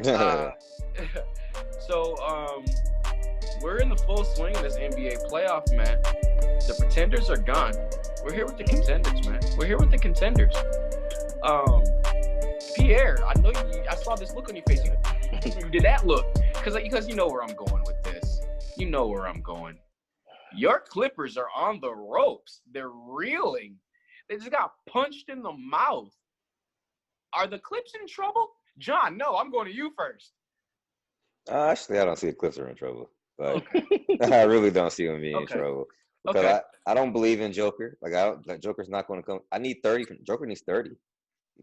Uh, so we're in the full swing of this NBA playoff, man. The pretenders are gone. We're here with the contenders, man. We're here with the contenders. Um, Pierre, I know you. I saw this look on your face. You did that look because you know where I'm going with this. You know where I'm going. Your Clippers are on the ropes. They're reeling. They just got punched in the mouth. Are the Clips in trouble? John, no, I'm going to you first. Actually, I don't see the Clips are in trouble, but Okay. I really don't see them being in Okay. trouble because Okay. I don't believe in Joker. Like Joker's not going to come. I need 30 from Joker. Needs 30.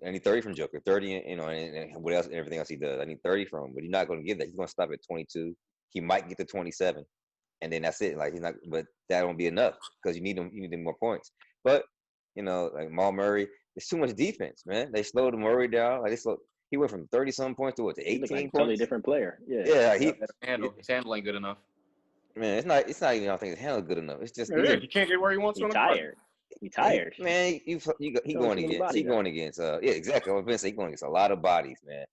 I need 30 from Joker. 30, and what else? Everything else he does. I need 30 from him, but he's not going to give that. He's going to stop at 22. He might get to 27, and then that's it. Like he's not, but that won't be enough because you need him. You need him more points. But like Mal Murray, there's too much defense, man. They slowed Murray down. Like he went from 30-some points to what, to He looked 18 like a points. totally different player. Yeah. Yeah, His handle ain't good enough. man, it's not even. I don't think his handle good enough. It's just He can't get where he wants to. He's tired. He's tired. Man, he going against. He going against. Yeah, exactly. I was gonna say he going against a lot of bodies, man.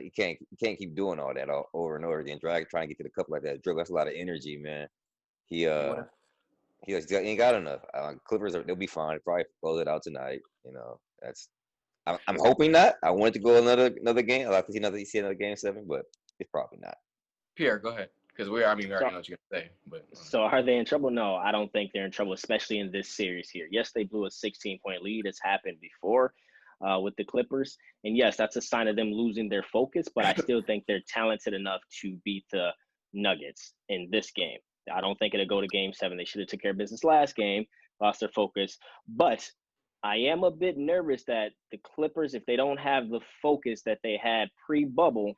He can't keep doing all that over and over again. Trying to get to the cup like that. Dribble. That's a lot of energy, man. He ain't got enough. Clippers they'll be fine. They'll probably close it out tonight. That's. I'm hoping not. I wanted to go another game. I'd like to see another game 7, but it's probably not. Pierre, go ahead. Because we already know what you're gonna say. But so are they in trouble? No, I don't think they're in trouble, especially in this series here. Yes, they blew a 16-point lead. It's happened before with the Clippers, and yes, that's a sign of them losing their focus. But I still think they're talented enough to beat the Nuggets in this game. I don't think it'll go to Game 7. They should have took care of business last game, lost their focus, but I am a bit nervous that the Clippers, if they don't have the focus that they had pre-bubble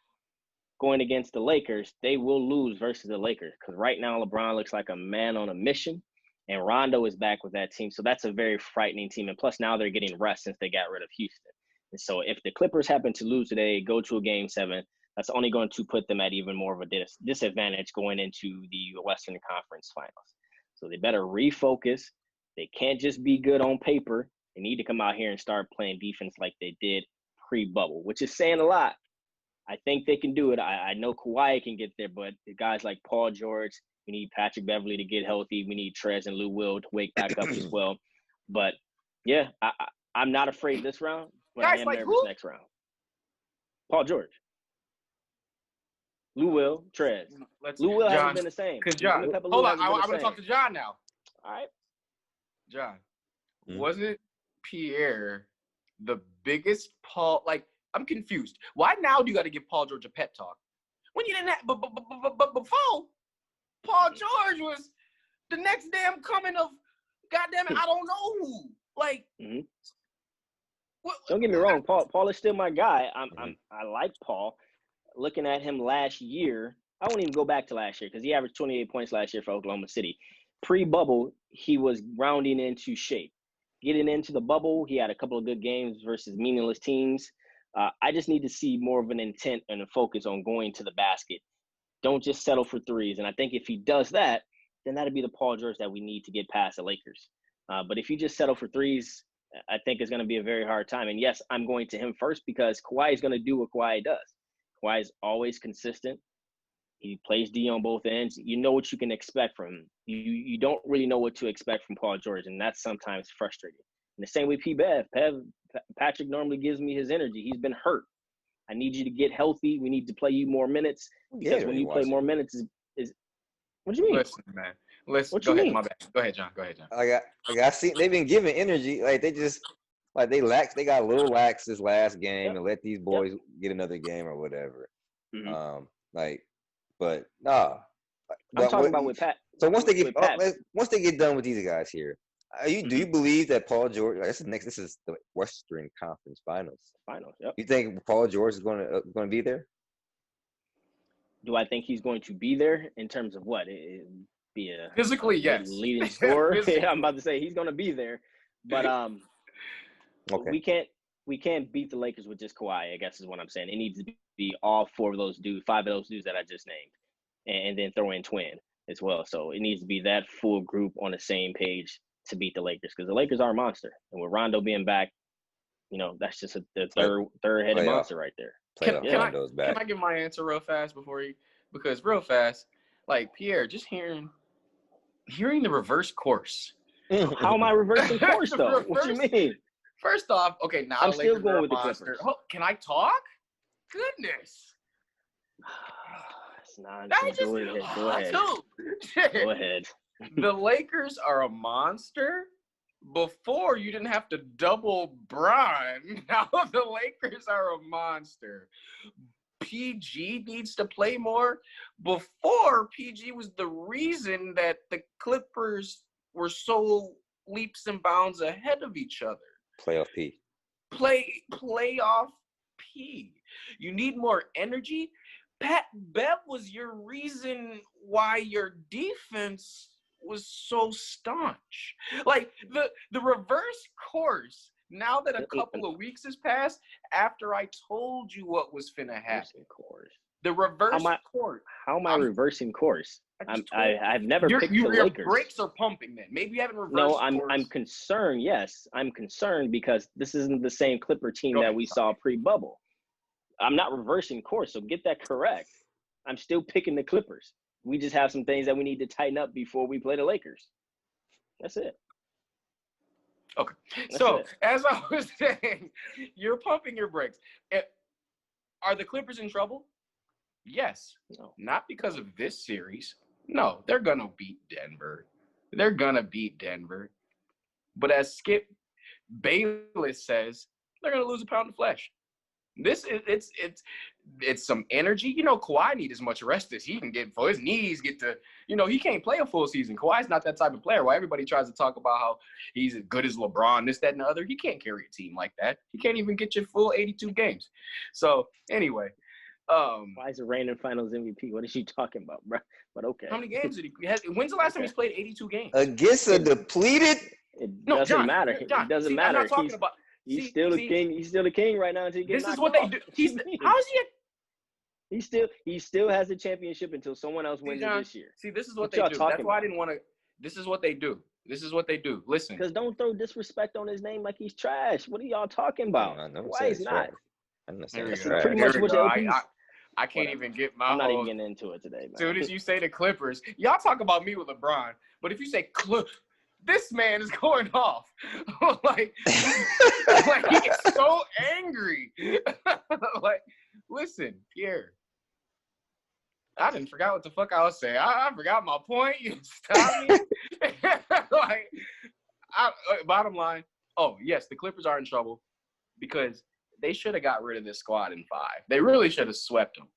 going against the Lakers, they will lose versus the Lakers. Because right now, LeBron looks like a man on a mission, and Rondo is back with that team. So that's a very frightening team. And plus, now they're getting rest since they got rid of Houston. And so if the Clippers happen to lose today, go to a Game 7, that's only going to put them at even more of a disadvantage going into the Western Conference Finals. So they better refocus. They can't just be good on paper. They need to come out here and start playing defense like they did pre-bubble, which is saying a lot. I think they can do it. I know Kawhi can get there, but the guys like Paul George, we need Patrick Beverley to get healthy. We need Trez and Lou Will to wake back up as well. But, yeah, I'm not afraid this round, but I am nervous next round. Paul George. Lou Will, Trez. Lou Will hasn't been the same. Because John, hold on. I'm going to talk to John now. All right. John, wasn't Pierre the biggest Paul? Like, I'm confused. Why now do you got to give Paul George a pep talk? When you didn't have, but before, Paul George was the next damn coming of, goddamn it, I don't know who. Like, don't get me wrong. Paul is still my guy. I like Paul. Looking at him last year, I won't even go back to last year because he averaged 28 points last year for Oklahoma City. Pre-bubble, he was rounding into shape. Getting into the bubble, he had a couple of good games versus meaningless teams. I just need to see more of an intent and a focus on going to the basket. Don't just settle for threes. And I think if he does that, then that'll be the Paul George that we need to get past the Lakers. But if you just settle for threes, I think it's going to be a very hard time. And yes, I'm going to him first because Kawhi is going to do what Kawhi does. Kawhi is always consistent. He plays D on both ends. You know what you can expect from him. You don't really know what to expect from Paul George, and that's sometimes frustrating. And the same with P-Bev. Patrick normally gives me his energy. He's been hurt. I need you to get healthy. We need to play you more minutes because when you play more minutes is what do you mean? Listen, man. Go ahead. My bad. Go ahead, John. I see they've been giving energy. Like they just they got a little lax this last game and let these boys get another game or whatever. But nah. I'm talking about with Pat. So once they get done with these guys here, do you believe that Paul George? This is the Western Conference Finals. Yep. You think Paul George is going to be there? Do I think he's going to be there in terms of what? Be a physically, yes, leading scorer. I'm about to say he's going to be there, but okay. We can't beat the Lakers with just Kawhi, I guess is what I'm saying. It needs to be all 5 of those dudes that I just named, and then throw in Twin as well. So it needs to be that full group on the same page to beat the Lakers because the Lakers are a monster, and with Rondo being back, that's just the third-headed monster right there. Playoff Rondo's back. Can I give my answer real fast because real fast, like Pierre, just hearing the reverse course. How am I reversing course though? What you mean? First off, okay, now I'm the still Lakers going are a with the monster. Clippers. Oh, can I talk? Goodness. It's nonsense. Go ahead. Go ahead. The Lakers are a monster. Before, you didn't have to double Bron. Now the Lakers are a monster. PG needs to play more. Before, PG was the reason that the Clippers were so leaps and bounds ahead of each other. Playoff P. Playoff P. You need more energy. Pat Bev was your reason why your defense was so staunch. Like the reverse course. Now that a couple of weeks has passed, after I told you what was finna happen. The reverse course. How am I reversing course? I've never picked the Lakers. Your brakes are pumping then. Maybe you haven't reversed No, course. I'm concerned. Yes, I'm concerned because this isn't the same Clipper team that we saw pre-bubble. I'm not reversing course, so get that correct. I'm still picking the Clippers. We just have some things that we need to tighten up before we play the Lakers. That's it. Okay. As I was saying, you're pumping your brakes. Are the Clippers in trouble? Yes. No. Not because of this series. No, they're going to beat Denver. But as Skip Bayless says, they're going to lose a pound of flesh. This is it's some energy. You know, Kawhi needs as much rest as he can get for his knees. He can't play a full season. Kawhi's not that type of player. While everybody tries to talk about how he's as good as LeBron, this, that, and the other, he can't carry a team like that. He can't even get you full 82 games. So anyway, why is the reigning Finals MVP? What is he talking about, bro? But okay. How many games did he have? When's the last time he's played 82 games? Against a depleted. It doesn't matter. John, it doesn't matter. I'm not talking about. He's still the king. He's still the king right now until he gets This is knocked what off. they do. How is he? He still has the championship until someone else wins it this year. See, this is what they do. That's why I didn't want to. This is what they do. Listen. Because don't throw disrespect on his name like he's trash. What are y'all talking about? Why he's not? I'm not saying trash. Pretty much what I can't even get my. I'm not even getting into it today, man. As soon as you say the Clippers, y'all talk about me with LeBron, but if you say this man is going off. like he gets so angry. Like, listen, Pierre. I didn't forgot what the fuck I was saying. I forgot my point. You stopped me. Bottom line, yes, the Clippers are in trouble because they should have got rid of this squad in 5. They really should have swept them.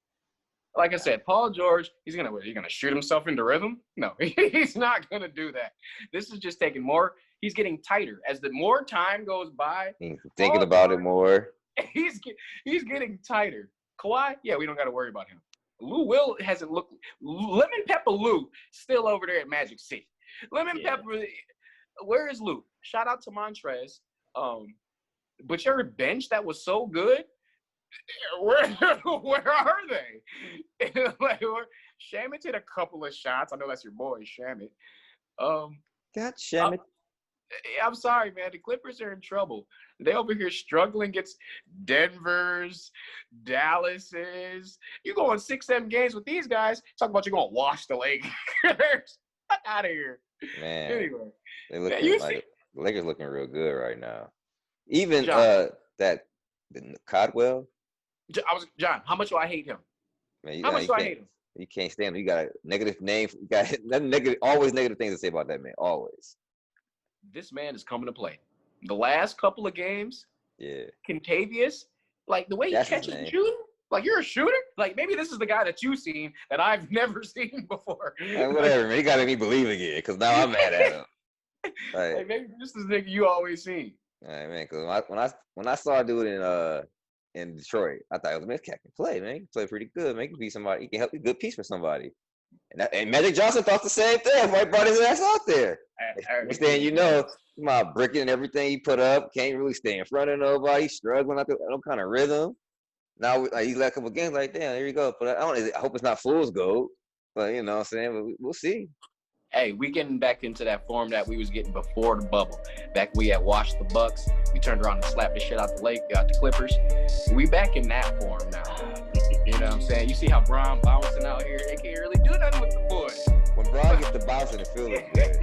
Like I said, Paul George, he's gonna shoot himself into rhythm? No, he's not gonna do that. This is just taking more. He's getting tighter as the more time goes by. He's thinking about it more. He's getting tighter. Kawhi, yeah, we don't got to worry about him. Lou Will hasn't looked. Lemon Pepper Lou still over there at Magic City. Pepper, where is Lou? Shout out to Montrez. But your bench that was so good. Where are they? Shamit hit a couple of shots. I know that's your boy, Shamit. God, Shamit. I'm sorry, man. The Clippers are in trouble. They over here struggling against Denver's, Dallas's. You go on 6-7 games with these guys. Talk about you going to wash the Lakers. Get out of here. Man. Anyway. The Lakers looking real good right now. Even Codwell. John, how much do I hate him? Man, how much do I hate him? You can't stand him. You got a negative name. You got always negative things to say about that man. Always. This man is coming to play. The last couple of games, Contavious, like the way he catches and shooting, like you're a shooter. Like maybe this is the guy that you've seen that I've never seen before. Whatever, man. He got to me believe again because now I'm mad at him. Like maybe this is the nigga you always seen. All right, man. Because when I saw a dude in Detroit, I thought, man, this cat can play, man. He can play pretty good, man. He can be somebody. He can help be a good piece for somebody. And Magic Johnson thought the same thing. Why brought his ass out there? My bricking and everything he put up, can't really stay in front of nobody, struggling out there, no kind of rhythm. Now he's let a couple games like, damn, here you go. But I hope it's not fool's gold. But you know what I'm saying? But we'll see. hey, we getting back into that form that we was getting before the bubble. Back when we had washed the Bucks, we turned around and slapped the shit out the Clippers. We back in that form now. You know what I'm saying? You see how Bron bouncing out here? They can't really do nothing with the boy. When Bron gets the bounce in the field, it's good.